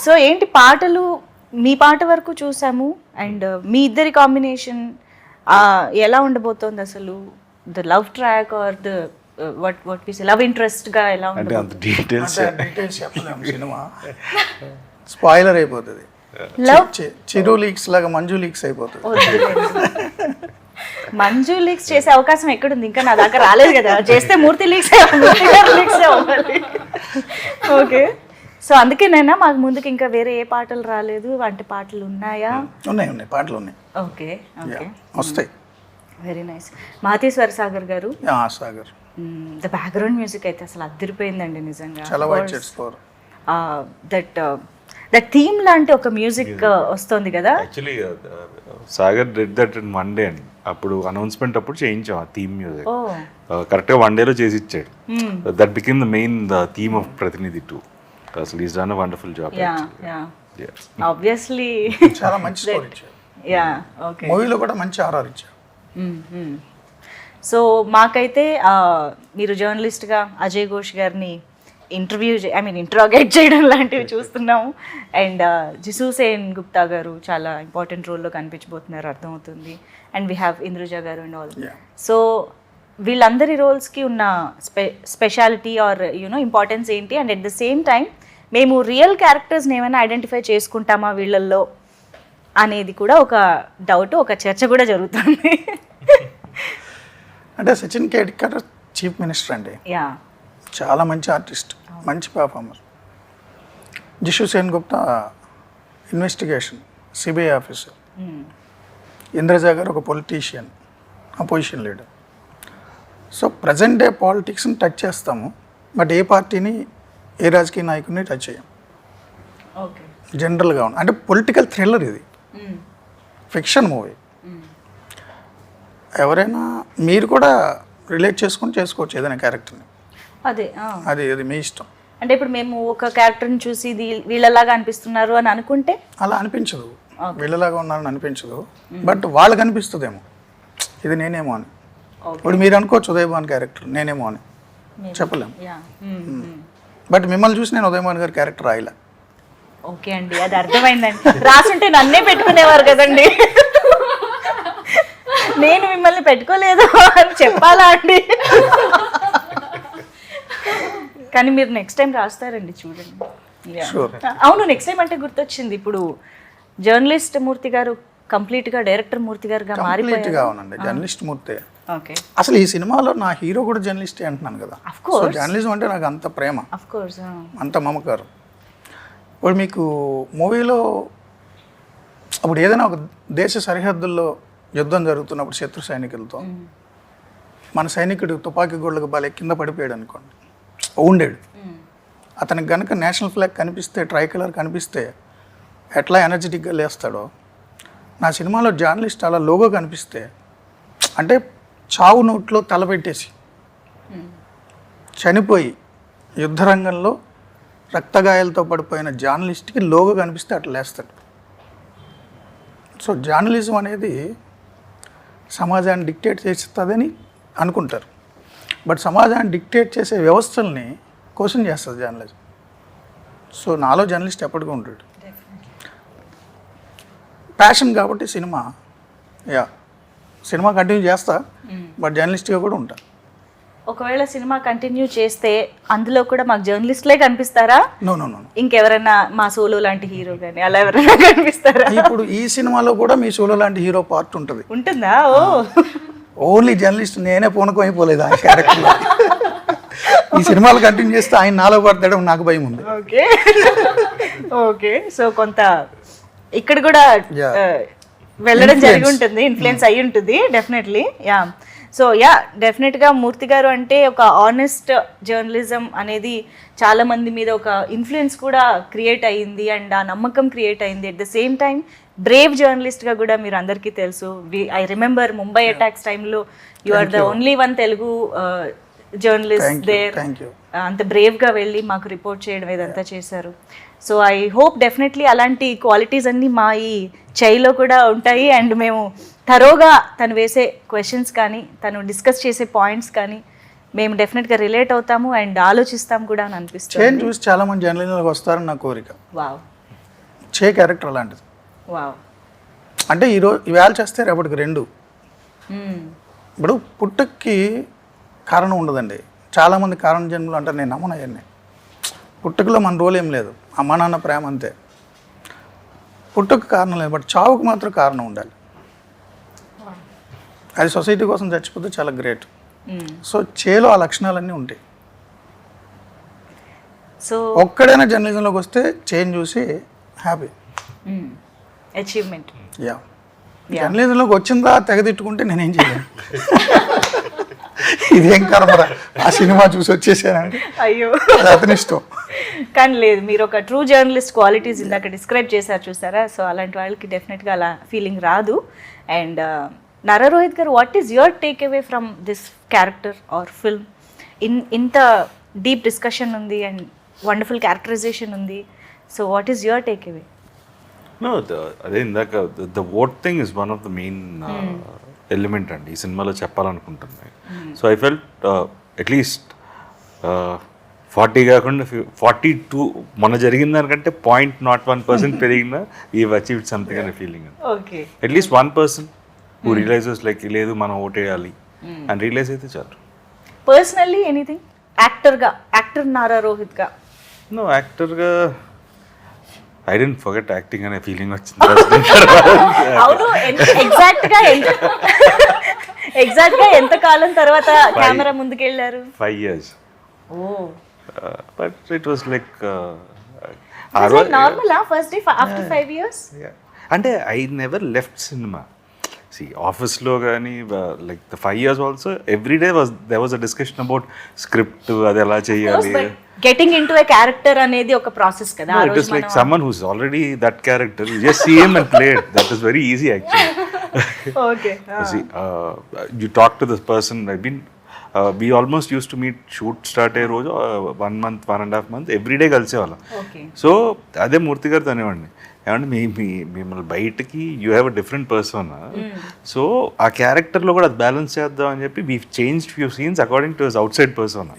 సో ఏంటి పాటలు, మీ పాట వరకు చూసాము అండ్ మీ ఇద్దరి కాంబినేషన్ ఎలా ఉండబోతోంది అసలు? The love track or the what we say love interest గా ఎలా అంటే అంత డీటెయిల్స్ చెప్పలేము, సినిమా స్పాయిలర్ అయిపోతుంది. చిరు లీక్స్ లాగా మంజు లీక్స్ అయిపోతుంది. మంజు లీక్స్ చేసే అవకాశం ఎక్కడుంది? ఇంకా నా దాకా రాలేదు కదా. చేస్తే మూర్తి లీక్స్ అవ్వాలి. ఓకే, సో అందుకేనైనా మాకు ముందుకు ఇంకా వేరే ఏ పాటలు రాలేదు అంటే పాటలు ఉన్నాయా? ఉన్నాయి పాటలు ఉన్నాయి. ఓకే ఓకే, వస్తాయి. Very nice. Matheswara Sagar garu, Sagar the background music అయితే అసలు అదిరిపోయిందండి నిజంగా. చాలా బాగా చేసుకోరు. దట్ థీమ్ లాంటి ఒక మ్యూజిక్ వస్తుంది కదా. Actually Sagar did that in one day అండి. అప్పుడు అనౌన్స్మెంట్ అప్పుడు చేయించాం ఆ థీమ్ మ్యూజిక్. కరెక్ట్గా వన్ డేలో చేసి ఇచ్చాడు. That became the main the theme of Prathinidhi 2. అసలు is done a wonderful job. Obviously చాలా మంచి స్కోర్ ఇచ్చారు. యా ఓకే, మూవీలో కూడా మంచి ఆర్ఆర్ ఇచ్చారు. సో మాకైతే మీరు జర్నలిస్ట్గా అజయ్ ఘోష్ గారిని ఇంట్రాగేట్ చేయడం లాంటివి చూస్తున్నాము. అండ్ జిసు సేన్ గుప్తా గారు చాలా ఇంపార్టెంట్ రోల్లో కనిపించబోతున్నారు అర్థమవుతుంది. అండ్ వీ హ్యావ్ ఇంద్రుజ గారు అండ్ ఆల్. సో వీళ్ళందరి రోల్స్కి ఉన్న స్పెషాలిటీ ఆర్ యూనో ఇంపార్టెన్స్ ఏంటి? And at the same time మేము రియల్ క్యారెక్టర్స్ని ఏమైనా ఐడెంటిఫై చేసుకుంటామా వీళ్ళల్లో అనేది కూడా ఒక డౌట్, ఒక చర్చ కూడా జరుగుతుంది. అంటే సచిన్ కేడ్కర్ చీఫ్ మినిస్టర్ అండి. యా, చాలా మంచి ఆర్టిస్ట్, మంచి performer. Jisshu Sengupta investigation CBI officer. Indraja garu ఒక politician, opposition leader. So present day పాలిటిక్స్ని టచ్ చేస్తాము, బట్ ఏ పార్టీని ఏ రాజకీయ నాయకుడిని టచ్ చేయం. ఓకే, జనరల్గా ఉంది. అంటే పొలిటికల్ థ్రిల్లర్ ఇది, ఫిక్షన్ మూవీ. ఎవరైనా మీరు కూడా రిలేట్ చేసుకోవచ్చు ఏదైనా క్యారెక్టర్ని. అదే అది మీ ఇష్టం. అంటే ఇప్పుడు మేము ఒక క్యారెక్టర్ని చూసి వీళ్ళలాగా అనిపిస్తున్నారు అని అనుకుంటే అలా అనిపించదు, వీళ్ళలాగా ఉన్నారని అనిపించదు, బట్ వాళ్ళకి అనిపిస్తుందేమో ఇది నేనేమో అని. ఇప్పుడు మీరు అనుకోవచ్చు ఉదయభాన్ క్యారెక్టర్ నేనేమో అని, చెప్పలేము. బట్ మిమ్మల్ని చూసి నేను ఉదయభాన్ గారి క్యారెక్టర్ రాయలే. ఓకే అండి, అది అర్థమైందండి. రాసుంటే నన్నే పెట్టుకునేవారు కదండి. నేను మిమ్మల్ని పెట్టుకోలేదు అని చెప్పాలా అండి? కానీ మీరు నెక్స్ట్ టైం రాస్తారండి, చూడండి. అవును, నెక్స్ట్ టైం అంటే గుర్తొచ్చింది, ఇప్పుడు జర్నలిస్ట్ మూర్తి గారు కంప్లీట్గా డైరెక్టర్ మూర్తి గారుగా మారిపోయారు. అవునండి, జర్నలిస్ట్ మూర్తి. ఓకే, అసలు ఈ సినిమాలో నా హీరో కూడా జర్నలిస్టే అంటున్నాను కదా. సో జర్నలిజం అంటే నాకు అంత ప్రేమ, అంత మమకారం. ఇప్పుడు మీకు మూవీలో అప్పుడు ఏదైనా ఒక దేశ సరిహద్దుల్లో యుద్ధం జరుగుతున్నప్పుడు శత్రు సైనికులతో మన సైనికుడు తుపాకీ గోళ్ళకు బాలే కింద పడిపోయాడు అనుకోండి, ఉండేడు. అతనికి కనుక నేషనల్ ఫ్లాగ్ కనిపిస్తే, ట్రై కలర్ కనిపిస్తే ఎట్లా ఎనర్జెటిక్గా లేస్తాడో, నా సినిమాలో జర్నలిస్ట్ అలా లోగో కనిపిస్తే, అంటే చావు నోట్లో తలపెట్టేసి చనిపోయి యుద్ధరంగంలో రక్తగాయాలతో పడిపోయిన జర్నలిస్ట్కి లోగో కనిపిస్తే అట్లా లేస్తాడు. సో జర్నలిజం అనేది సమాజాన్ని డిక్టేట్ చేస్తుందని అనుకుంటారు, బట్ సమాజాన్ని డిక్టేట్ చేసే వ్యవస్థల్ని క్వశ్చన్ చేస్తుంది జర్నలిజం. సో నాలో జర్నలిస్ట్ ఎప్పటికీ ఉంటాడు. ప్యాషన్ కాబట్టి సినిమా కంటిన్యూ చేస్తా, బట్ జర్నలిస్ట్గా కూడా ఉంటా. ఒకవేళ సినిమా కంటిన్యూ చేస్తే అందులో కూడా మాకు జర్నలిస్ట్లే కనిపిస్తారా? నో ఇంకెవరైనా మా సోలో లాంటి హీరో కానీ అలా ఎవరైనా కనిపిస్తారా? ఇప్పుడు ఈ సినిమాలో కూడా మీ సోలో లాంటి హీరో పార్ట్ ఉంటుంది. ఉంటుందా? ఓ ఓన్లీ జర్నలిస్ట్ నేనే పూనకం అయిపోలేదు ఆ క్యారెక్టర్లో. ఈ సినిమాలు కంటిన్యూ చేస్తే ఆయన నాలో పడతాడు, నాకు భయం ఉంది. Okay okay. సో కొంత ఇక్కడ కూడా వెళ్ళడం జరిగి ఉంటుంది, ఇన్ఫ్లుయెన్స్ అయ్యి ఉంటుంది డెఫినెట్లీ. సో డెఫినెట్గా మూర్తి గారు అంటే ఒక ఆనెస్ట్ జర్నలిజం అనేది చాలా మంది మీద ఒక ఇన్ఫ్లుయెన్స్ కూడా క్రియేట్ అయ్యింది, అండ్ ఆ నమ్మకం క్రియేట్ అయింది. At the same time brave జర్నలిస్ట్గా కూడా మీరు అందరికీ తెలుసు. ఐ రిమెంబర్ ముంబై అటాక్స్ టైంలో you are the only one Telugu journalist there. అంత బ్రేవ్గా వెళ్ళి మాకు రిపోర్ట్ చేయడం ఇదంతా చేశారు. సో ఐ హోప్ డెఫినెట్లీ అలాంటి క్వాలిటీస్ అన్నీ మా ఈ చైలో కూడా ఉంటాయి, అండ్ మేము థరోగా తను వేసే క్వశ్చన్స్ కానీ తను డిస్కస్ చేసే పాయింట్స్ కానీ మేము డెఫినెట్గా రిలేట్ అవుతాము అండ్ ఆలోచిస్తాం కూడా అని అనిపిస్తుంది. చేంజ్ చూసి చాలా మంది జర్నలిస్టులకు వస్తారని నా కోరిక. వావ్. చే క్యారెక్టర్ అలాంటిది. వావ్. అంటే ఈవేళ చేస్తే రేపటికి రెండు. ఇప్పుడు పుట్టుకి కారణం ఉండదండి. చాలామంది కారణ జన్మలు అంటారు, నేను నమ్మను అవన్నీ. పుట్టుకలో మన రోల్ ఏం లేదు, అమ్మ నాన్న ప్రేమ అంతే. పుట్టుకు కారణం లేదు, బట్ చావుకు మాత్రం కారణం ఉండాలి. అది సొసైటీ కోసం చచ్చిపోతే చాలా గ్రేట్. సో చేలో ఆ లక్షణాలన్నీ ఉంటాయి. సో ఒక్కడైనా జర్నలిజంలోకి వస్తే చేంజ్ చూసి హ్యాపీ. అచీవ్మెంట్. జర్నలిజంలోకి వచ్చిందా తెగదిట్టుకుంటే నేనేం చేయలేను. ఇదేం కర్మరా, ఆ సినిమా చూసి వచ్చేసానండి, అయ్యో అతని ఇష్టం. కానీ లేదు, మీరు ఒక ట్రూ జర్నలిస్ట్ క్వాలిటీస్ ఇందాక డిస్క్రైబ్ చేశారు చూసారా, సో అలాంటి వాళ్ళకి డెఫినెట్గా అలా ఫీలింగ్ రాదు. And Nara Rohit garu, what is your take away from this character or film? ఇంత డీప్ డిస్కషన్ ఉంది అండ్ వండర్ఫుల్ క్యారెక్టరైజేషన్ ఉంది, so what is your take away? No, అదే ఇందాక the vote thing is one of the main element అండి ఈ సినిమాలో చెప్పాలనుకుంటుంది. So I felt at least 40 కాకుండా 42 మొన్న జరిగిన దానికంటే 0.01% పెరిగినా వీ అచీవ్డ్ సంథింగ్ అనే feeling. Okay, at least 1% who realizes like లేదు మనం ఓటేయాలి అని రియలైజ్ అయితే చాలు. పర్సనల్లీ ఎనీథింగ్ యాక్టర్ నారా రోహిత్గా? నో, యాక్టర్గా ఐ డెంట్ ఫర్గెట్ యాక్టింగ్ అనే ఫీలింగ్ వచ్చింది. అవును, ఎగ్జాక్ట్గా ఎంత కాలం తర్వాత కెమెరా ముందుకు వెళ్ళారు? 5 years. Oh, but it was like normal first day after 5 years. అంటే ఐ నెవర్ లెఫ్ట్ సినిమా. సి ఆఫీస్లో కానీ like the 5 years also every day there was a discussion about script, అది ఎలా చేయాలి. గెటింగ్ ఇంటూ ఎ క్యారెక్టర్ అనేది ఒక process కదా. It is like someone who's already that character, you just see him and play it. That is very easy actually. Okay, you talk to this person. I mean we almost used to meet, shoot start అయ్యే రోజు 1 month 1.5 months everyday కలిసేవాళ్ళం. So అదే మూర్తి గారితో అనేవాడిని, ఏమంటే మిమ్మల్ని బయటకి you have a different person, so ఆ క్యారెక్టర్లో కూడా అది బ్యాలెన్స్ చేద్దాం అని చెప్పి we change few scenes according to his outside person.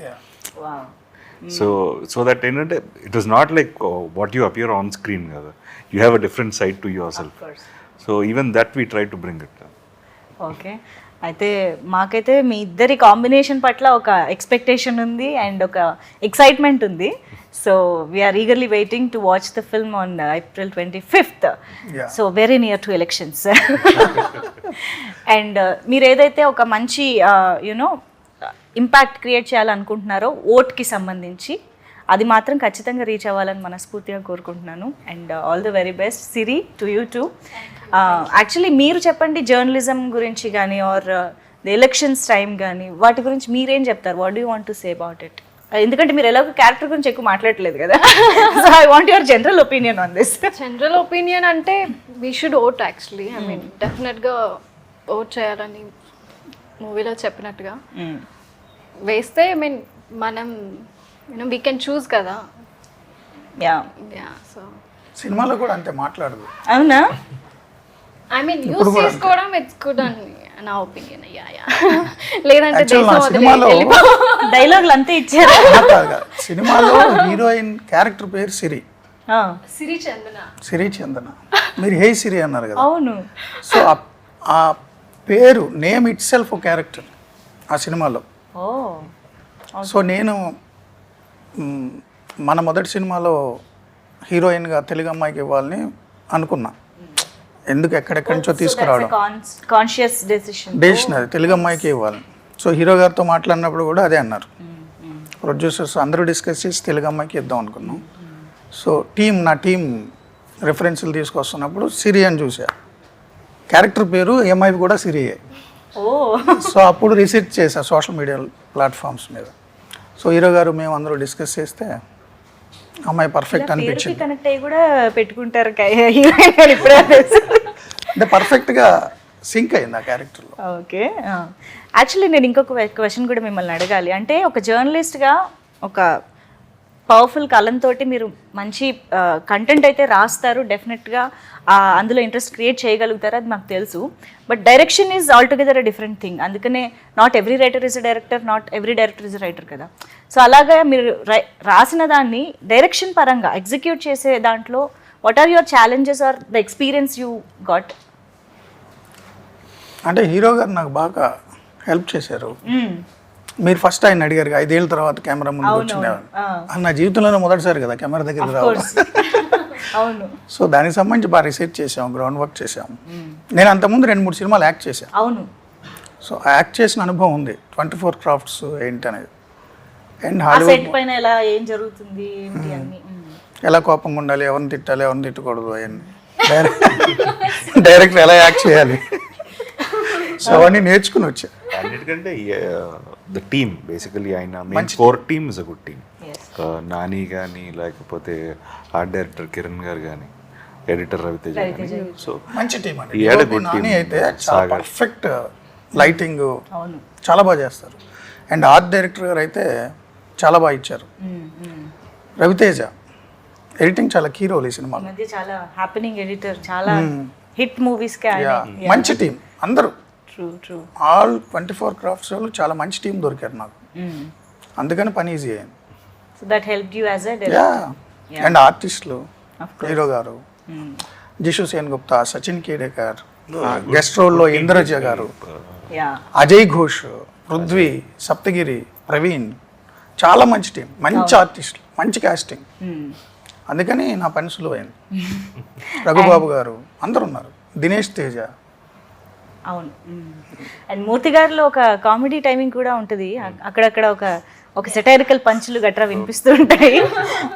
So that ఏంటంటే it was not like what you appear on screen కదా, you have a different side to yourself. So even that we try to bring it. Okay, అయితే మాకైతే మీ ఇద్దరి combination పట్ల ఒక expectation ఉంది and ఒక excitement ఉంది. So we're eagerly waiting to watch the film on April 25th. So very near to elections. And మీరు ఏదైతే ఒక మంచి యునో ఇంపాక్ట్ క్రియేట్ చేయాలనుకుంటున్నారో ఓట్కి సంబంధించి, అది మాత్రం ఖచ్చితంగా రీచ్ అవ్వాలని మనస్ఫూర్తిగా కోరుకుంటున్నాను. And all the very best Siri to you two. Actually మీరు చెప్పండి జర్నలిజం గురించి కానీ ఆర్ ది ఎలక్షన్స్ టైం కానీ వాటి గురించి మీరేం చెప్తారు? What do want to say about it? ఎందుకంటే మీరు ఎలాగో క్యారెక్టర్ గురించి ఎక్కువ మాట్లాడలేదు కదా, so I want your general opinion on this. General opinion అంటే we should vote actually. I mean డెఫినెట్గా ఓట్ చేయాలని మూవీలో చెప్పినట్టుగా వేస్తే ఐ మీన్ మనం వీ కెన్ చూస్ కదా. యా సో సినిమాలో కూడా అంతే మాట్లాడదు. అవునా? ఐ మీన్ యూస్ చేసుకోవడం ఇట్స్ గుడ్ అని నా ఒపీనియన్. లేదంటే Actually, నా దేశం వదిలి సినిమాలో డైలాగులు అంతే ఇచ్చారు. సినిమాలో హీరోయిన్ క్యారెక్టర్ పేరు సిరి, సిరి చందన. సిరి చందన. మీరు హే సిరి అన్నారు కదా, అవును. సో ఆ పేరు నేమ్ ఇట్ సెల్ఫ్ ఒక క్యారెక్టర్ ఆ సినిమాలో. ఓ సో నేను మన మొదటి సినిమాలో హీరోయిన్గా తెలుగు అమ్మాయికి ఇవ్వాలని అనుకున్నా. ఎందుకు ఎక్కడెక్కడి నుంచో తీసుకురావడం, కాన్షియస్ డెసిషన్ అది తెలుగు అమ్మాయికి ఇవ్వాలని. సో హీరో గారితో మాట్లాడినప్పుడు కూడా అదే అన్నారు. ప్రొడ్యూసర్స్ అందరూ డిస్కస్ చేసి తెలుగు అమ్మాయికి ఇద్దాం అనుకున్నాం. సో నా టీం రెఫరెన్స్లు తీసుకొస్తున్నప్పుడు సిరి అని చూసా. క్యారెక్టర్ పేరు ఎంఐవి కూడా సిరియే. ఓ సో అప్పుడు రీసెర్చ్ చేశా సోషల్ మీడియా ప్లాట్ఫామ్స్ మీద. సో హీరో గారు మేము అందరూ డిస్కస్ చేస్తే అమ్మాయి పర్ఫెక్ట్ అనిపించింది. కనెక్ట్ అయ్యి కూడా పెట్టుకుంటారు హీరోయిన్ గారు ఇప్పుడే. అంటే పర్ఫెక్ట్గా సింక్ అయింది ఆ క్యారెక్టర్లో. ఓకే, యాక్చువల్లీ నేను ఇంకొక క్వశ్చన్ కూడా మిమ్మల్ని అడగాలి. అంటే ఒక జర్నలిస్ట్గా ఒక పవర్ఫుల్ కలంతో మీరు మంచి కంటెంట్ అయితే రాస్తారు, డెఫినెట్గా అందులో ఇంట్రెస్ట్ క్రియేట్ చేయగలుగుతారు, అది మాకు తెలుసు. But direction is altogether a different thing. అందుకనే not every writer is a director, not every director is a writer కదా. సో అలాగా మీరు రాసిన దాన్ని డైరెక్షన్ పరంగా ఎగ్జిక్యూట్ చేసే దాంట్లో what are your challenges or the experience you got? అంటే హీరో గారు నాకు బాగా హెల్ప్ చేశారు. మీరు ఫస్ట్ ఆయన అడిగారు 5 ఏళ్ళ తర్వాత కెమెరా ముందు వచ్చిందేమని. నా జీవితంలోనే మొదటిసారి కదా కెమెరా దగ్గరికి రావడం. అవును. సో దానికి సంబంధించి బాగా రీసెర్చ్ చేసాం, గ్రౌండ్ వర్క్ చేసాం. నేను అంతకుముందు 2-3 సినిమాలు యాక్ట్ చేశాను. అవును. సో యాక్ట్ చేసిన అనుభవం ఉంది, 24 క్రాఫ్ట్స్ ఏంటి అనేది. అండ్ సెట్ హాలీవుడ్ పైన ఎలా ఏం జరుగుతుంది ఏంటి అన్ని. ఎలా కోపంగా ఉండాలి, ఎవరిని తిట్టాలి, ఎవరిని తిట్టకూడదు, అవన్నీ డైరెక్టర్ ఎలా యాక్ట్ చేయాలి, సో అవన్నీ నేర్చుకుని వచ్చా. అన్నిటికంటే ద టీమ్ బేసికలీ ఆయన main core team is a good team. Nani కానీ లేకపోతే ఆర్ట్ డైరెక్టర్ కిరణ్ గారు కానీ ఎడిటర్ రవితేజ కానీ. సో మంచి టీం అండి. he had a good team. Nani అయితే చాలా పర్ఫెక్ట్ లైటింగ్ అవును. చాలా బాగా చేస్తారు. అండ్ ఆర్ట్ డైరెక్టర్ గారు అయితే చాలా బాగా ఇచ్చారు. రవితేజ ఎడిటింగ్ చాలా కీ రోల్ ఈ సినిమాలో. ఈ మధ్య చాలా హ్యాపెనింగ్ ఎడిటర్, చాలా హిట్ మూవీస్ కి మంచి టీం అందరూ. True true. ఆల్ 24 క్రాఫ్ట్స్ వాళ్ళు చాలా మంచి టీం దొరికారు నాకు, అందుకని పని ఈజీ అయింది. So that helped you as a yeah. Director. And ఆర్టిస్టులు హీరో గారు, జిషు సేన్ గుప్తా, సచిన్ కేడేకర్, గెస్ట్ రోల్లో ఇంద్రజ గారు, యా. అజయ్ ఘోష్, పృథ్వీ, సప్తగిరి, ప్రవీణ్, చాలా మంచి టీం, మంచి ఆర్టిస్టులు, మంచి కాస్టింగ్. అందుకని నా పని సులువైంది. రఘుబాబు గారు అందరు ఉన్నారు, దినేష్ తేజ. అవును. అండ్ మూర్తి గారిలో ఒక కామెడీ టైమింగ్ కూడా ఉంటుంది. అక్కడక్కడ ఒక సెటైరికల్ పంచులు గట్రా వినిపిస్తూ ఉంటాయి.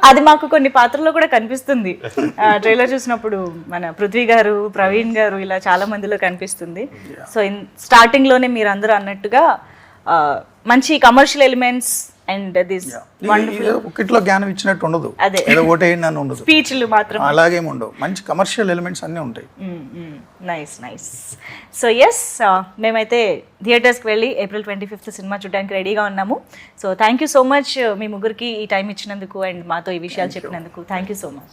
అది మాకు కొన్ని పాత్రల్లో కూడా కనిపిస్తుంది. ట్రైలర్ చూసినప్పుడు మన పృథ్వీ గారు, ప్రవీణ్ గారు ఇలా చాలా మందిలో కనిపిస్తుంది. సో స్టార్టింగ్లోనే మీరు అందరూ అన్నట్టుగా మంచి కమర్షియల్ ఎలిమెంట్స్ అండ్ దిస్ ఒకటిలో జ్ఞానం ఇచ్చినట్టు ఉండదు, అదే. ఏదో ఓటేయండి అని ఉండదు, స్పీచ్లు మాత్రం అలాగేం ఉండవు. మంచి కమర్షియల్ ఎలిమెంట్స్ అన్నీ ఉంటాయి. Nice nice. సో ఎస్, మేమైతే థియేటర్స్కి వెళ్ళి April 25th సినిమా చూడడానికి రెడీగా ఉన్నాము. So thank you so much మీ ముగ్గురికి ఈ టైం ఇచ్చినందుకు అండ్ మాతో ఈ విషయాలు చెప్పినందుకు. Thank you so much.